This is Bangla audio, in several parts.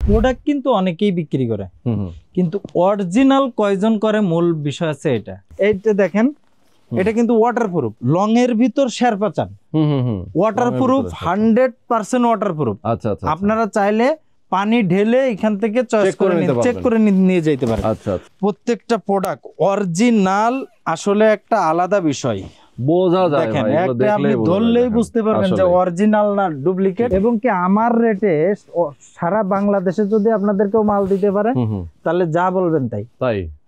প্রোডাক্ট কিন্তু অনেকেই বিক্রি করে, কিন্তু অরিজিনাল কয়জন করে মূল বিষয় আছে এটা। এইটা দেখেন, এটা কিন্তু ওয়াটারপ্রুফ, লং এর ভিতর শেরপা চান, ওয়াটারপ্রুফ 100% ওয়াটারপ্রুফ। আচ্ছা আচ্ছা, আপনারা চাইলে পানি ঢেলে এখান থেকে চয়েস করে চেক করে নিয়ে যেতে পারেন। আচ্ছা, প্রত্যেকটা প্রোডাক্ট অরিজিনাল আসলে একটা আলাদা বিষয় বোঝা যায়, দেখেন একটা আপনি ধরলেই বুঝতে পারবেন যে অরিজিনাল না ডুপ্লিকেট। এবং কি আমার রেটে সারা বাংলাদেশে যদি আপনাদেরকেও মাল দিতে পারে তাহলে যা বলবেন তাই।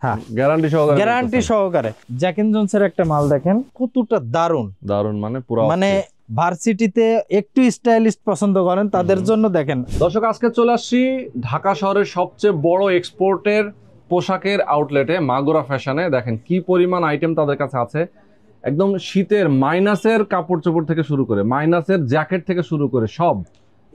হ্যাঁ, গ্যারান্টি সহকারে। জ্যাক এন্ড জোনসের একটা মাল দেখেন কতটা দারুন, মানে পুরো মানে ভার্সিটিতে একটু স্টাইলিশ পছন্দ করেন তাদের জন্য দেখেন। দর্শক, আজকে চলে আসছি ঢাকা শহরের সবচেয়ে বড় এক্সপোর্টের পোশাকের আউটলেটে মাগুরা ফ্যাশনে। দেখেন কি পরিমাণ আইটেম তাদের কাছে আছে, একদম শীতের মাইনাসের কাপড় চোপড় থেকে শুরু করে, মাইনাসের জ্যাকেট থেকে শুরু করে, সব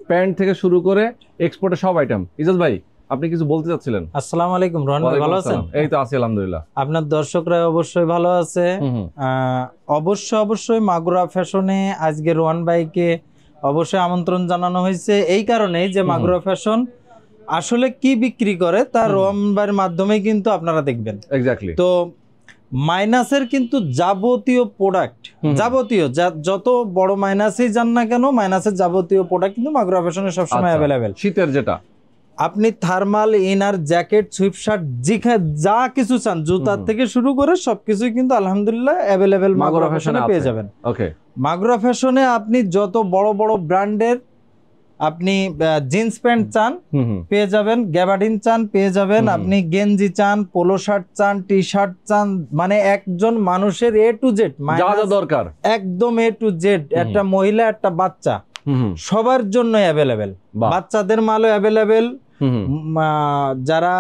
প্যান্ট থেকে শুরু করে এক্সপোর্টের সব আইটেম। ইজাজ ভাই, আপনি কিছু বলতে চাচ্ছিলেন? আসসালামু আলাইকুম রোহন ভাই, ভালো আছেন? এই তো আছি আলহামদুলিল্লাহ। আপনার দর্শকরা অবশ্যই ভালো আছে। অবশ্যই মাগুরা ফ্যাশনে আজকে রোহন ভাইকে অবশ্যই আমন্ত্রণ জানানো হয়েছে এই কারণেই যে মাগুরা ফ্যাশন আসলে কি বিক্রি করে তার রোহন ভাইয়ের মাধ্যমে কিন্তু আপনারা দেখবেন। এক্স্যাক্টলি। তো মাইনাসের কিন্তু যাবতীয় প্রোডাক্ট, যাবতীয় যত বড় মাইনাসই যান না কেন, মাইনাসের যাবতীয় প্রোডাক্ট কিন্তু মাগুরা ফ্যাশনে সবসময় অ্যাভেলেবেল। শীতের যেটা আপনি থার্মাল, ইনার, জ্যাকেট, সুইপশার্ট যা কিছু চান, জুতার থেকে শুরু করে সবকিছুই কিন্তু আলহামদুলিল্লাহ অ্যাভেলেবেল মাগুরা ফ্যাশনে পেয়ে যাবেন। ওকে, মাগুরা ফ্যাশনে আপনি যত বড় বড় ব্র্যান্ডের আপনি জিন্স প্যান্ট চান পেয়ে যাবেন, গ্যাবার্ডিন চান পেয়ে যাবেন, আপনি গেঞ্জি চান, পোলো শার্ট চান, টি শার্ট চান, মানে একজন মানুষের এ টু জেড যা যা দরকার একদম এ টু জেড, একটা মহিলা একটা বাচ্চা সবার জন্য অ্যাভেলেবেল। বাচ্চাদের মালও অ্যাভেলেবেল, যারা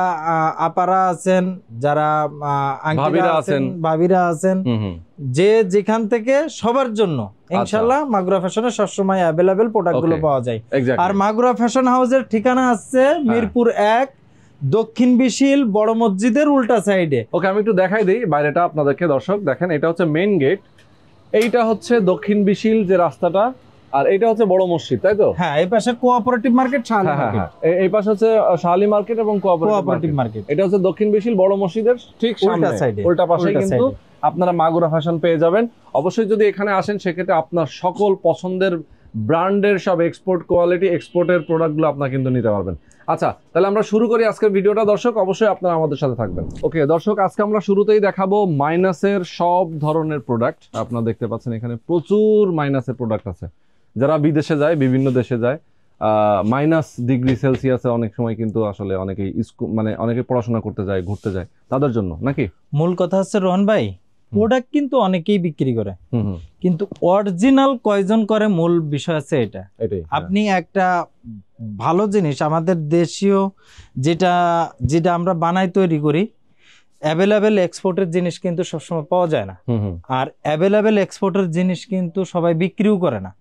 আপারা আছেন, যারা ভাবিরা আছেন, যে যেখান থেকে সবার জন্য ইনশাআল্লাহ মাগুরা ফ্যাশনে সবসময় অ্যাভেলেবেল প্রোডাক্ট গুলো পাওয়া যায়। আর মাগুরা ফ্যাশন হাউসের ঠিকানা আছে মিরপুর 1, দক্ষিণ বিশিল বড় মসজিদের উল্টা সাইডে। ওকে, আমি একটু দেখাই দিই বাইরেটা আপনাদেরকে। দর্শক দেখেন, এটা হচ্ছে মেইন গেট, এইটা হচ্ছে দক্ষিণ বিশিল যে রাস্তাটা, আর এটা হচ্ছে বড় মসজিদ, তাই তো? হ্যাঁ, এই পাশে কোঅপারেটিভ মার্কেট, এই পাশে হচ্ছে শাহালি মার্কেট এবং কোঅপারেটিভ মার্কেট। এটা হচ্ছে দক্ষিণ বিশিল বড় মসজিদের ঠিক সামনে, উল্টা পাশে কিন্তু আপনারা মাগুরা ফ্যাশন পেয়ে যাবেন। অবশ্যই যদি এখানে আসেন সেক্ষেত্রে আপনার সকল পছন্দের ব্র্যান্ডের সব এক্সপোর্ট কোয়ালিটি, এক্সপোর্টের প্রোডাক্টগুলো আপনারা কিন্তু নিতে পারবেন। আচ্ছা, তাহলে আমরা শুরু করি আজকের ভিডিওটা। দর্শক অবশ্যই আপনারা আমাদের সাথে থাকবেন। ওকে দর্শক, আজকে আমরা শুরুতেই দেখাবো মাইনাসের সব ধরনের প্রোডাক্ট। আপনারা দেখতে পাচ্ছেন এখানে প্রচুর মাইনাসের প্রোডাক্ট আছে। যারা বিদেশে যায়, বিভিন্ন দেশে যায়, -ডিগ্রি সেলসিয়াসে অনেক সময় কিন্তু আসলে অনেকেই মানে অনেকে পড়াশোনা করতে যায়, ঘুরতে যায়, তাদের জন্য নাকি। মূল কথা হচ্ছে রোহন ভাই, প্রোডাক্ট কিন্তু অনেকেই বিক্রি করে, কিন্তু অরিজিনাল কয়জন করে মূল বিষয় আছে এটা। আপনি একটা ভালো জিনিস আমাদের দেশীয় যেটা আমরা বানাই তৈরি করি, অ্যাভেলেবেল এক্সপোর্টের জিনিস কিন্তু সবসময় পাওয়া যায় না, আর অ্যাভেলেবেল এক্সপোর্টের জিনিস কিন্তু সবাই বিক্রিও করে না।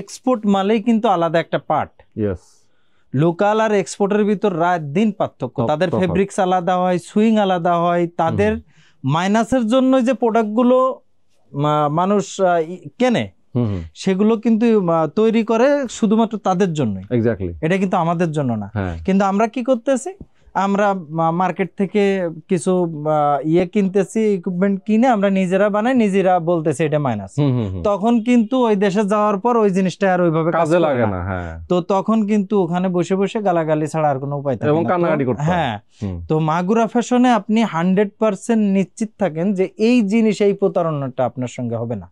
এক্সপোর্ট মালেই কিন্তু আলাদা একটা পার্ট। লোকাল আর এক্সপোর্টের ভিতর রাত দিন পার্থক্য, তাদের ফেব্রিক্স আলাদা হয়, সুইং আলাদা হয়, তাদের মাইনাসের জন্য যে প্রোডাক্টগুলো মানুষ কেনে সেগুলো কিন্তু তৈরি করে শুধুমাত্র তাদের জন্যই। এটা কিন্তু আমাদের জন্য না। কিন্তু আমরা কি করতেছি, আমরা মার্কেট থেকে কিছু কিনতেছি, ইকুইপমেন্ট কিনে আমরা নিজেরা বানাই, নিজেরা বলতেছি এটা মাইনাস। তখন কিন্তু ওই দেশে যাওয়ার পর ওই জিনিসটা আর ওইভাবে কাজে লাগে না। তো তখন কিন্তু ওখানে বসে বসে গালাগালি ছাড়া আর কোনো উপায় থাকে না। হ্যাঁ, তো মাগুরা ফ্যাশনে আপনি 100% নিশ্চিত থাকেন যে এই জিনিস, এই প্রতারণাটা আপনার সঙ্গে হবে না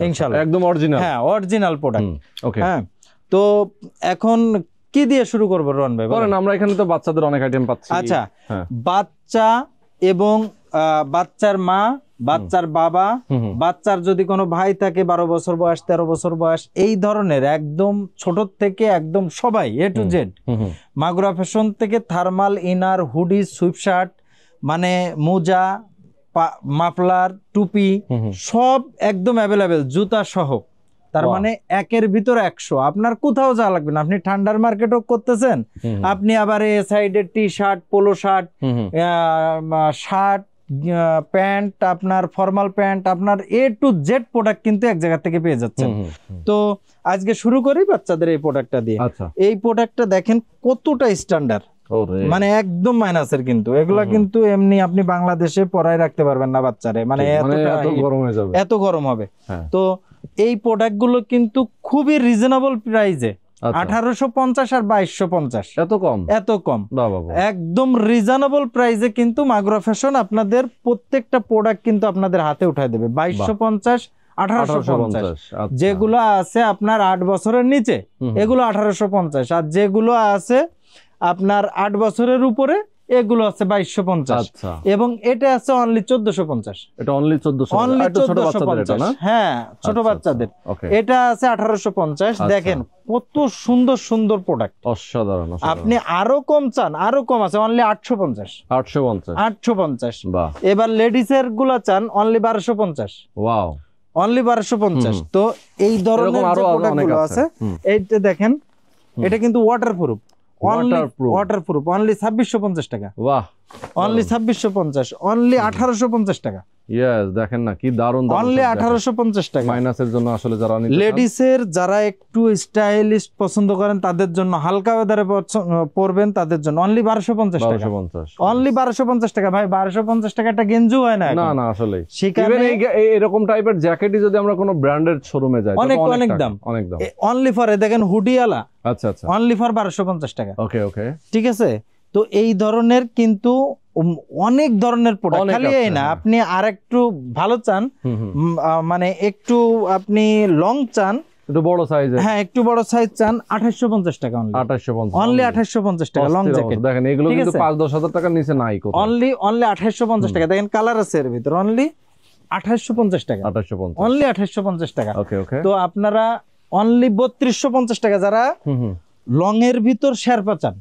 ইনশাআল্লাহ। একদম অরিজিনাল। হ্যাঁ, অরিজিনাল প্রোডাক্ট। হ্যাঁ, তো এখন কি দিয়ে শুরু করবো রোহন ভাই? বলেন। আমরা এখানে তো বাচ্চাদের অনেক আইটেম পাচ্ছি। আচ্ছা, বাচ্চা এবং বাচ্চার মা, বাচ্চার বাবা, বাচ্চার যদি কোনো ভাই থাকে 12 বছর বয়স, 13 বছর বয়স, এই ধরনের একদম ছোট থেকে একদম সবাই এ টু জেড মাগুরা ফ্যাশন থেকে থার্মাল, ইনার, হুডি, সুইপশার্ট, মানে মোজা, মাফলার, টুপি সব একদম অ্যাভেলেবেল, জুতা সহ। তার মানে একের ভিতর 100। আপনার কোথাও যাওয়া লাগবে না। আপনি ঠান্ডার মার্কেটও করতেছেন, আপনি আবার এ সাইডে T shirt, polo shirt, shirt, pant, আপনার ফর্মাল প্যান্ট, আপনার A to Z প্রোডাক্ট কিন্তু এক জায়গা থেকে পেয়ে যাচ্ছেন। তো আজকে শুরু করি বাচ্চাদের এই প্রোডাক্টটা দিয়ে। এই প্রোডাক্টটা দেখেন কতটা স্ট্যান্ডার্ড, মানে একদম মাইনাসের, কিন্তু এগুলা কিন্তু এমনি আপনি বাংলাদেশে পরায় রাখতে পারবেন না বাচ্চারে, মানে এত গরম হবে। তো এই প্রোডাক্ট গুলো কিন্তু খুবই রিজনেবল প্রাইসে, 1850 আর 2250, এত কম, একদম রিজনেবল প্রাইসে কিন্তু মাগুরা ফ্যাশন আপনাদের প্রত্যেকটা প্রোডাক্ট কিন্তু আপনাদের হাতে উঠায় দেবে। 2250, 1850, যেগুলো আছে আপনার 8 বছরের নিচে এগুলো 1850, আর যেগুলো আছে আপনার 8 বছরের উপরে এগুলো আছে 2250, এবং এটা আছে অনলি 1450। এটা অনলি 1450, হ্যাঁ, ছোট বাচ্চাদের। এটা আছে 1850। দেখেন কত সুন্দর সুন্দর প্রোডাক্ট, অসাধারণ। আপনি আরো কম চান, আরো কম আছে অনলি 850। এবার লেডিস এর গুলা চান অনলি 1250। Wow, only 1250। তো এই ধরনের যে প্রোডাক্টগুলো আছে, এইটা দেখেন, এটা কিন্তু ওয়াটারপ্রুফ, ওয়াটারপ্রুফ, অনলি 2650 টাকা। বাহ, অনলি 2650, অনলি 1850 টাকা। ইয়েস, দেখেন না কি দারুণ, অনলি 1850 টাকা। মাইনাসের জন্য আসলে যারা লেডিস এর যারা একটু স্টাইলিশ পছন্দ করেন তাদের জন্য, হালকা ওয়েদারে পরবেন তাদের জন্য অনলি 1250 টাকা। অনলি 1250 টাকা। ভাই 1250 টাকা একটা গেঞ্জি হয় না। না না, আসলে এরকম টাইপের জ্যাকেটই যদি আমরা কোনো ব্র্যান্ডের শোরুমে যাই, অনেক দাম। অনলি ফর দেখেন হুডিওয়ালা, আচ্ছা আচ্ছা, অনলি ফর 1250 টাকা। ওকে ওকে, ঠিক আছে। তো এই ধরনের কিন্তু অনেক ধরনের প্রোডাক্ট, খালি এই না, আপনি আরেকটু ভালো চান, মানে একটু আপনি লং চান, একটু বড় সাইজ, হ্যাঁ একটু বড় সাইজ চান, 2850 টাকা। অনলি 2850 টাকা লং জ্যাকেট। দেখেন এগুলো কিন্তু 5-10 হাজার টাকার নিচে নাই কোথাও। অনলি 2850 টাকা। দেখেন কালার আছে এর ভিতর, অনলি 2850 টাকা। অনলি 2850 টাকা। ওকে ওকে। তো আপনারা অনলি 3250 টাকা যারা লং এর ভিতর শেরপা চান,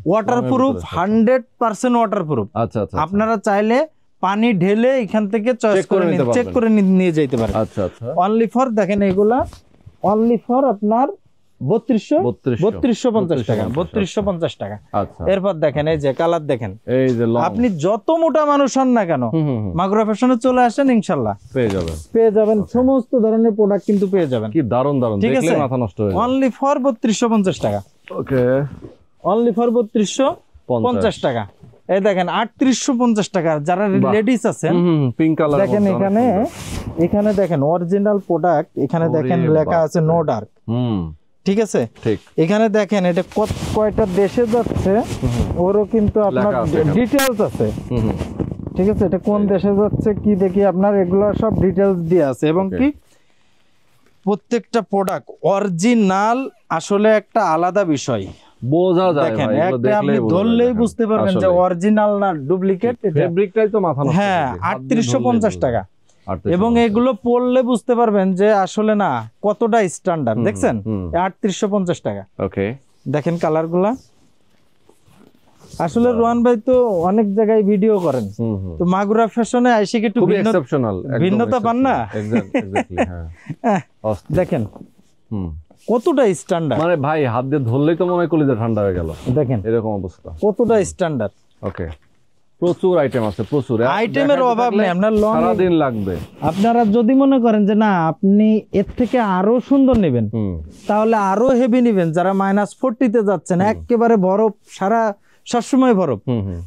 ওয়াটারপ্রুফ, 100% ওয়াটারপ্রুফ। আচ্ছা আচ্ছা, আপনারা চাইলে পানি ঢেলে এখান থেকে চয়েস করে চেক করে নিয়ে যেতে পারেন। আচ্ছা আচ্ছা। অনলি ফর দেখেন এগুলা অনলি ফর আপনার 3250 টাকা। 3250 টাকা। আচ্ছা। এরপর দেখেন এই যে কালার দেখেন, এই যে আপনি যত মোটা মানুষ হন না কেন মাগুরা ফ্যাশনে চলে আসেন, ইনশাআল্লাহ পেয়ে যাবেন সমস্ত ধরনের প্রোডাক্ট কিন্তু পেয়ে যাবেন। কি দারুন দারুন, দেখলে মাথা নষ্ট হয়ে যায়। অনলি ফর 3250 টাকা। ওকে, অনলি ফর 3250 টাকা। এই দেখেন 3850 টাকা। যারা লেডিস আছেন, পিঙ্ক কালার দেখেন এখানে দেখেন অরিজিনাল প্রোডাক্ট, এখানে দেখেন লেখা আছে নো ডার্ক। ঠিক আছে, এখানে দেখেন এটা কয়টা দেশে যাচ্ছে ওরও কিন্তু আপনার ডিটেইলস আছে। ঠিক আছে, এটা কোন দেশে যাচ্ছে কি দেখি আপনার, এগুলো সব ডিটেইলস দিয়ে আছে, এবং কি প্রত্যেকটা প্রোডাক্ট অরিজিনাল আসলে একটা আলাদা বিষয় বোঝা যায়। দেখেন একটা আপনি ধরলেই বুঝতে পারবেন যে অরিজিনাল না ডুপ্লিকেট। ফেব্রিকটাই তো মাথা নষ্ট। হ্যাঁ, 3850 টাকা। এবং এগুলো পড়লে বুঝতে পারবেন যে আসলে না কতটা স্ট্যান্ডার্ড। দেখছেন 3850 টাকা। ওকে, দেখেন কালারগুলা। আসলে রোহান ভাই তো অনেক জায়গায় ভিডিও করেন, তো মাগুরা ফ্যাশনে আইসে কি একটু ভিন্নতা পান না? দেখেন কতটা স্ট্যান্ডার্ড, মানে ভাই হাত দিয়ে ধরলেই তো মনে হয় কলিজা ঠান্ডা হয়ে গেল। দেখেন এরকম অবস্থা, কতটা স্ট্যান্ডার্ড। ওকে, প্রচুর আইটেম আছে, প্রচুর আইটেমের অভাব নেই। আপনার সারা দিন লাগবে। আপনারা যদি মনে করেন যে না আপনি এর থেকে আরো সুন্দর নেবেন, তাহলে আরো হেভি নেবেন। যারা -40 যাচ্ছেন, একেবারে বরফ, সবসময় বরফ,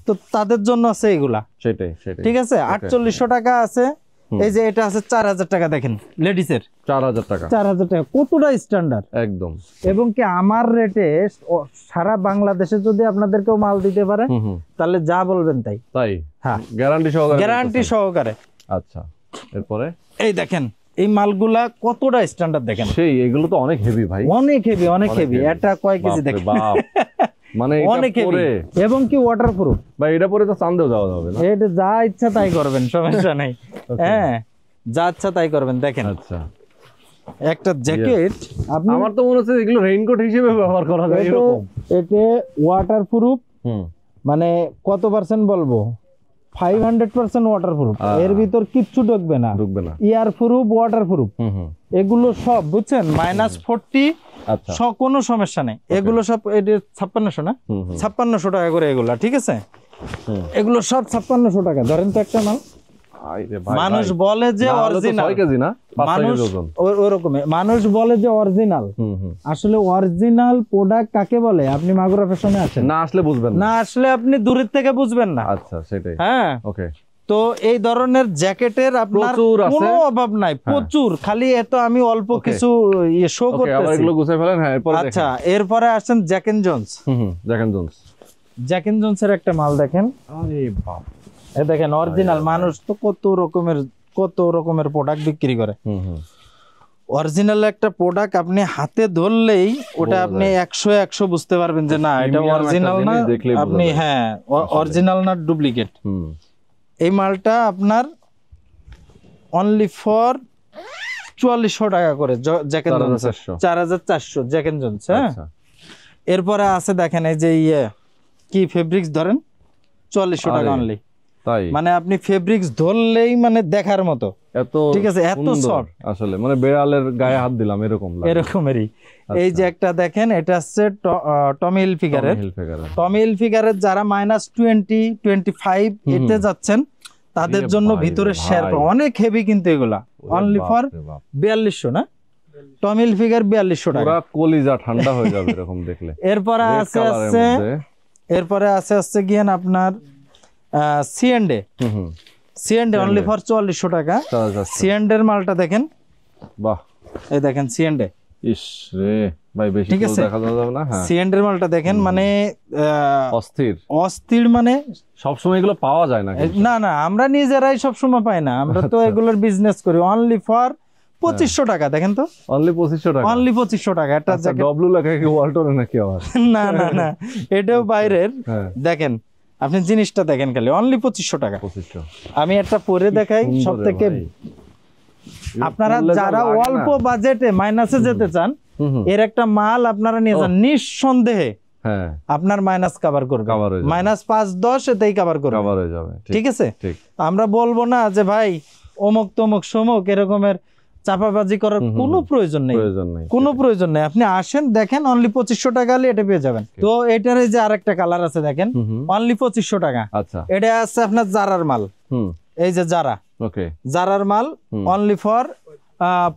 তো তাদের জন্য আছে এগুলা। সেটাই। ঠিক আছে, 4800 টাকা আছে। এই যে এটা আছে 4000 টাকা। দেখেন লেডিসের 4000 টাকা। 4000 টাকা কতটা স্ট্যান্ডার্ড একদম। এবং কি আমার রেটে সারা বাংলাদেশে যদি আপনাদেরকেও মাল দিতে পারে, তাহলে যা বলবেন তাই। হ্যাঁ, গ্যারান্টি সহকারে। আচ্ছা, এরপরে এই দেখেন এই মালগুলা কতটা স্ট্যান্ডার্ড দেখেন। সেই এগুলো তো অনেক হেভি ভাই, অনেক হেভি। এটা কয় কেজি দেখেন, মানে অনেক হেভি এবং কি ওয়াটারপ্রুফ। ভাই এটা পরে তো চান্দেও যাওয়া যাবে না। এটা যা ইচ্ছা তাই করবেন, সমস্যা নাই। হ্যাঁ, যা ইচ্ছা তাই করবেন। দেখেন আচ্ছা, একটা জ্যাকেট আমার তো মনে হচ্ছে এগুলো রেইনকোট হিসেবে ব্যবহার করা যায় এরকম। এটা ওয়াটারপ্রুফ, মানে কত পার্সেন্ট বলবো, 500% ওয়াটারপ্রুফ। এর ভিতর কিচ্ছু ঢুকবে না। ইয়ার প্রুফ, ওয়াটারপ্রুফ, এগুলো সব বুঝছেন। -40 কোনো সমস্যা নেই। এগুলো সব 5600 না, 5600 টাকা করে এগুলা। ঠিক আছে, এগুলো সব 5600 টাকা। ধরেন তো একটা মাল, মানুষ বলে যে অরিজিনাল, মানুষ বলে যে অরিজিনাল, আসলে অরিজিনাল প্রোডাক্ট কাকে বলে আপনি মাগুরা ফ্যাশনে আছেন, না আসলে বুঝবেন না, আসলে আপনি দূরের থেকে বুঝবেন না। আচ্ছা, সেটাই। হ্যাঁ, ওকে। তো এই ধরনের জ্যাকেটের আপনার কোনো অভাব নাই, প্রচুর। খালি এত আমি অল্প কিছু শো করতেছি, এগুলো গুছিয়ে ফেলেন। হ্যাঁ, আচ্ছা, এরপরে আসেন Jack and Jones. Jack and Jones এর একটা মাল দেখেন। আরে বাপ, এই দেখেন অরিজিনাল। মানুষ তো কত রকমের প্রোডাক্ট বিক্রি করে। অরিজিনাল একটা প্রোডাক্ট আপনি হাতে ধরলেই ওটা আপনি 100 বুঝতে পারবেন যে না এটা অরিজিনাল না, আপনি হ্যাঁ অরিজিনাল না ডুপ্লিকেট। এই মালটা আপনার অনলি ফর 4400 টাকা করে Jack and Jones, 4400 Jack and Jones. হ্যাঁ, এরপরে আছে দেখেন এই যে কি ফেব্রিক্স ধরেন 4400 টাকা অনলি। তাই মানে আপনি ফেব্রিক্স ধরলেই মানে দেখার মতো, এত ঠিক আছে, এত সফট আসলে, মানে বেড়ালের গায়ে হাত দিলাম এরকম লাগে, এরকমেরই। এই যে একটা দেখেন, এটা হচ্ছে টমি হিলফিগারের। টমি হিলফিগারের যারা -20 25 এতে যাচ্ছেন তাদের জন্য ভিতরে শেরপা অনেক হেভি, কিন্তু এগুলা অনলি ফর 4200 না, টমি হিলফিগার 4200 টাকা। পুরো কলিজা ঠান্ডা হয়ে যাবে এরকম দেখলে। এরপরে আছে গিয়েন আপনার সিএনডে। সিএনডে অনলি ফর 4400 টাকা। সিএনডে এর মালটা দেখেন, বাহ, এই দেখেন সিএনডে। ইস রে ভাই, বেশি ফুল দেখা যাবে না। হ্যাঁ, সিএনডে এর মালটা দেখেন, মানে অস্থির, মানে সব সময় এগুলো পাওয়া যায় না। না, আমরা নিজেরাই সব সময় পাই না, আমরা তো এগুলোর বিজনেস করি। অনলি ফর 2500 টাকা। দেখেন তো, অনলি 2500 টাকা, অনলি 2500 টাকা। একটা ডব্লিউ লেখা কি ওয়ালটনে নাকি আবার? না, এটাও বাইরের। দেখেন আপনি জিনিসটা দেখেন, খালি অনলি 2500 টাকা। আমি একটা পরে দেখাই সবথেকে, আপনারা যারা অল্প বাজেটে মাইনাসে যেতে চান, এর একটা মাল আপনারা নিয়ে যান, নিঃসন্দেহে আপনার মাইনাস কভার করবে, -5-10 এতেই কভার করবে, কভার হয়ে যাবে। ঠিক আছে, আমরা বলবো না যে ভাই অমুক তমুক সমুক এরকমের চাপাবাজি করার কোনো প্রয়োজন নেই, কোনো প্রয়োজন নেই। আপনি আসেন, দেখেন, অনলি 2500 টাকা হলে এটা পেয়ে যাবেন। তো এটার এই যে আরেকটা কালার আছে দেখেন, অনলি 2500 টাকা। আচ্ছা, এটা আছে আপনার জারার মাল। এই যে জারা, ওকে, জারার মাল অনলি ফর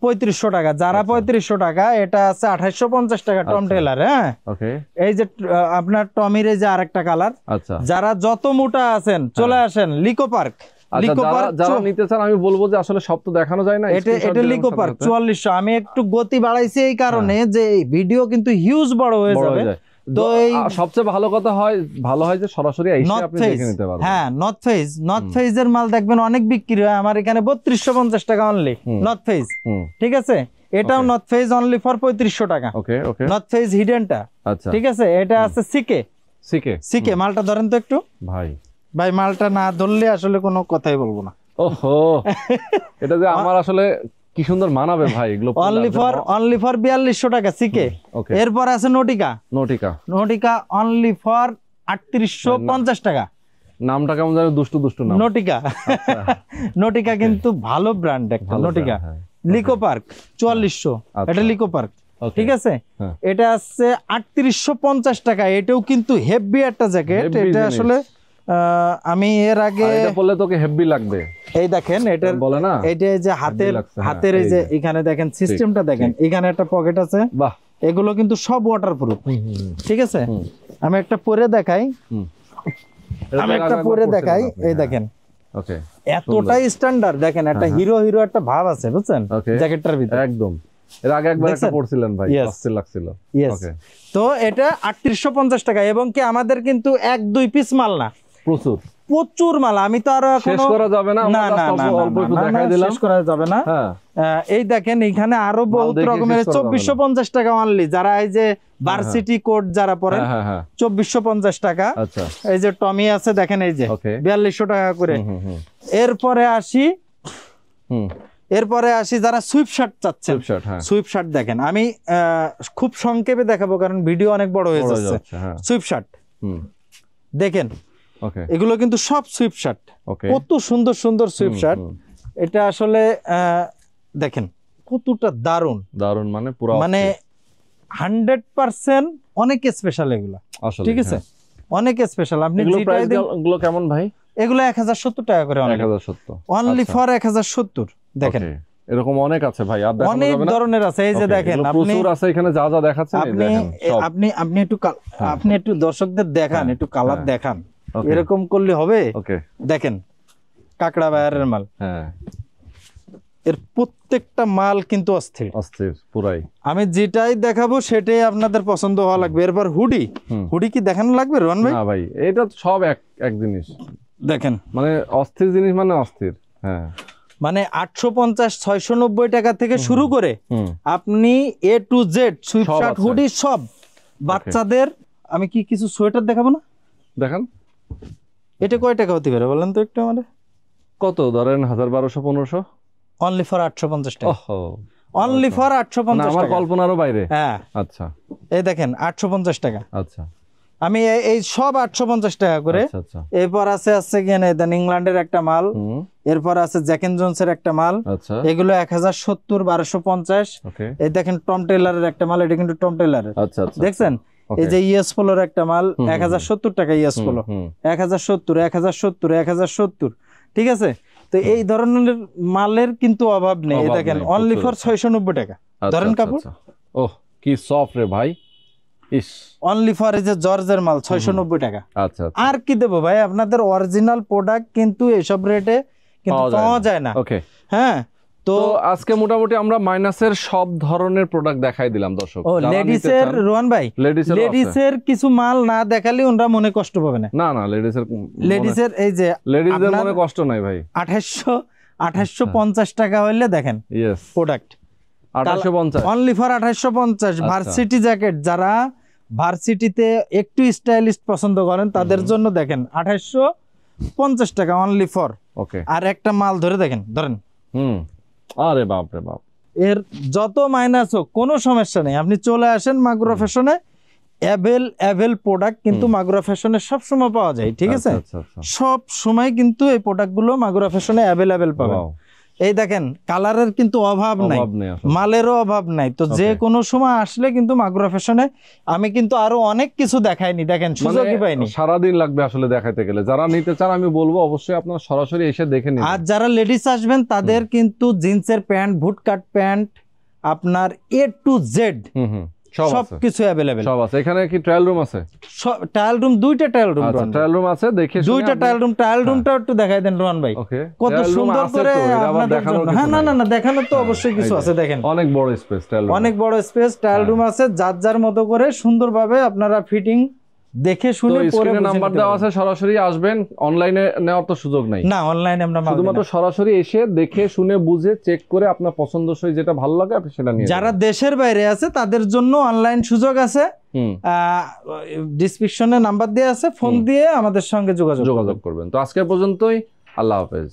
3500 টাকা। যারা 3500 টাকা। এটা আছে 2850 টাকা টম টেলার। হ্যাঁ, ওকে। এই যে আপনার টমির এই যে আরেকটা কালার। আচ্ছা, যারা যত মোটা আছেন চলে আসেন লিকো পার্ক। যারা নিতে চান আমি বলবো যে আসলে সব তো দেখানো যায় না, এটা লিকো পার্ক 4400। আমি একটু গতি বাড়াইছি এই কারণে যে ভিডিও কিন্তু হিউজ বড় হয়ে যাবে। তো এই সবচেয়ে ভালো কথা হয়, ভালো হয় যে সরাসরি এসে আপনি দেখে নিতে পারবেন। হ্যাঁ, নর্থ ফেজ এর মাল দেখবেন অনেক বিক্রি হয়। আমার এখানে 3250 টাকা অনলি নর্থ ফেজ। ঠিক আছে, এটাও নর্থ ফেজ অনলি ফর 3500 টাকা। ওকে, ওকে, নর্থ ফেজ হিডেনটা। আচ্ছা, ঠিক আছে। এটা আছে সিকে মালটা ধরেন তো একটু। ভাই মালটা না ধরলে আসলে কোনো কথাই বলবো না। ওহো, এটা যে আমার আসলে কি সুন্দর মানাবে ভাই এগুলো। অনলি ফর 4200 টাকা সিকে। এরপর আছে নটিকা অনলি ফর 3850 টাকা। নামটা কেমন জানো, দুষ্টু নাম, নটিকা কিন্তু ভালো ব্র্যান্ড একটা। নটিকা লিকো পার্ক 4400, এটা লিকো পার্ক। ঠিক আছে, এটা আছে 3850 টাকা। এটাও কিন্তু হেভি একটা জ্যাকেট। এটা আসলে আমি এর আগে বললে তোকে হেভি লাগবে। এই দেখেন, এটা বলে না, এটা যে হাতের এই যে এখানে দেখেন সিস্টেমটা দেখেন, এখানে একটা পকেট আছে। বাহ, এগুলো কিন্তু সব ওয়াটারপ্রুফ। ঠিক আছে, আমি একটা পরে দেখাই, এই দেখেন, ওকে, এতটাই স্ট্যান্ডার্ড। দেখেন একটা হিরো একটা ভাব আছে, বুঝছেন জ্যাকেটটার ভিতরে একদম। এর আগে একবার একটা পড়ছিলেন ভাই, অস্থির লাগছিল। ওকে, তো এটা 3850 টাকা। এবং কি আমাদের কিন্তু 1-2 পিস মাল না, প্রচুর মাল। আমি তো আরো শেষ করা যাবে না, অল্প একটু দেখাই দিলাম, শেষ করা যাবে না। এই দেখেন এখানে আরো বহুত রকমের 2450 টাকা অনলি। যারা এই যে ভার্সিটি কোট যারা পরেন 2450 টাকা। আচ্ছা, এই যে টমি আছে দেখেন, এই যে 4200 টাকা করে। এরপরে আসি যারা সুইপ শার্ট চাচ্ছেন। সুইপ শার্ট দেখেন, আমি খুব সংক্ষেপে দেখাবো কারণ ভিডিও অনেক বড় হয়ে যাচ্ছে। সুইপ শার্ট দেখেন, এগুলো কিন্তু সব সুইপ শার্ট, কত সুন্দর সুন্দর সুইপ শার্ট। এটা আসলে দেখেন কতটা দারুন, মানে 100% অনেক স্পেশাল এগুলা। ঠিক আছে, অনেক স্পেশাল। আপনি এগুলো কেমন ভাই? এগুলো 1070 টাকা করে, 1070 অনলি ফর 1070। দেখেন এরকম অনেক আছে ভাই, আর দেখানো অনেক যাবে না, ধরনের আছে। এই যে দেখেন আপনি প্রচুর আছে এখানে, যা যা দেখাচ্ছেন আপনি একটু দর্শকদের দেখান, একটু কালার দেখান, এরকম করলে হবে? দেখেন কাকড়া বায়ারের মাল, এর প্রত্যেকটা মাল কিন্তু অস্থির অস্থির পুরাই। আমি যেটাই দেখাবো সেটাই আপনাদের পছন্দ হওয়া লাগবে। এরপর হুডি কি দেখানো লাগবে রোহন ভাই? না ভাই, এটা সব এক জিনিস। দেখেন মানে অস্থির জিনিস, মানে অস্থির। হ্যাঁ, মানে 850 690 টাকা থেকে শুরু করে আপনি A to Z Swift shirt hoodie সব। বাচ্চাদের আমি কি কিছু সোয়েটার দেখাবো না? দেখান। এটা কয় টাকা হতে পারে বলেন তো একটু আমাদের? কত ধরেন, 1000 1200 1500? অনলি ফর 850 টাকা। অনলি ফর 850 টাকা, আমার কল্পনারও বাইরে। হ্যাঁ আচ্ছা, এই দেখেন 850 টাকা। আচ্ছা, আমি এই সব 850 টাকা করে। এরপর আছে ইংল্যান্ডের একটা মাল, এরপর আছে জ্যাক এন্ড জোনসের একটা মাল, এগুলো 1070 1250। এই দেখেন টম টেইলারের একটা মাল, এটা কিন্তু টম টেইলারের। দেখছেন এই যে ইএস পোলোর একটা মাল 1070 টাকা, ইএস পোলো 1070 1070 1070। ঠিক আছে, তো এই ধরনের মালের কিন্তু অভাব নেই। দেখেন অনলি ফর 690 টাকা। ধরেন কাপড়, ওহ কি সফট রে ভাই। অনলি ফর এই যে জর্জের মাল 690 টাকা। আচ্ছা, আর কি দেবো ভাই, আপনাদের অরিজিনাল প্রোডাক্ট কিন্তু এসব রেটে কিন্তু পাওয়া যায় না। ওকে, হ্যাঁ। তো আজকে মোটামুটি আমরা মাইনাসের সব ধরনের প্রোডাক্ট দেখাই দিলাম দর্শক। লেডিসের রোহান ভাই, লেডিসের কিছু মাল না দেখালে ওনারা মনে কষ্ট পাবে না। না লেডিসের এই যে লেডিসদের মনে কষ্ট নাই ভাই। 2850 টাকা হইলে দেখেন product 2850, only for 2850। Varsity jacket, যারা ভার্সিটিতে একটু স্টাইলিশ পছন্দ করেন তাদের জন্য দেখেন 2850 টাকা অনলি ফর। ওকে, আর একটা মাল ধরে দেখেন, ধরেন। আরে বাপ রে বাপ, যত মাইনাস হোক কোনো সমস্যা নেই, আপনি চলে আসেন মাগুরা ফ্যাশনে। অ্যাভেল প্রোডাক্ট কিন্তু মাগুরা ফ্যাশনে সব সময় পাওয়া যায়। ঠিক আছে, সব সময় কিন্তু এই প্রোডাক্টগুলো মাগুরা ফ্যাশনে অ্যাভেলেবেল পাবেন। এই দেখেন কালারের কিন্তু অভাব নাই, মালেরও অভাব নাই। তো যে কোনো সময় আসলে কিন্তু মাগুরা ফ্যাশনে আমি কিন্তু আরো অনেক কিছু দেখাইনি, দেখেন সুযোগই পাইনি। সারাদিন লাগবে আসলে দেখাইতে গেলে। যারা নিতে চান আমি বলবো অবশ্যই আপনারা সরাসরি এসে দেখে নিন। আর যারা লেডিস আসবেন তাদের কিন্তু জিন্সের প্যান্ট, ভুট কাট প্যান্ট, আপনার A to Z সবকিছু অ্যাভেলেবেল সব আছে। এখানে কি ট্রায়াল রুম আছে? ট্রায়াল রুম, দুইটা ট্রায়াল রুম। আচ্ছা, ট্রায়াল রুম আছে, দেখে দুইটা ট্রায়াল রুম। ট্রায়াল রুমটা একটু দেখাই দেন রোহান ভাই, কত সুন্দর করে আপনাদের জন্য। হ্যাঁ, না দেখানোর তো অবশ্যই কিছু আছে। দেখেন অনেক বড় স্পেস, অনেক বড় স্পেস ট্রায়াল রুম আছে। যার মতো করে সুন্দরভাবে আপনারা ফিটিং দেখে শুনে পরে নাম্বার দেওয়া আছে, সরাসরি আসবেন। অনলাইনে নেওয়ার তো সুযোগ নাই। না, অনলাইনে আমরা শুধুমাত্র সরাসরি এসে দেখে শুনে বুঝে চেক করে আপনার পছন্দসই যেটা ভালো লাগে আপনি সেটা নিয়ে। যারা দেশের বাইরে আছে তাদের জন্য অনলাইন সুযোগ আছে, ডেসক্রিপশনে নাম্বার দেওয়া আছে, ফোন দিয়ে আমাদের সঙ্গে যোগাযোগ করবেন। তো আজকে পর্যন্তই, আল্লাহ হাফেজ।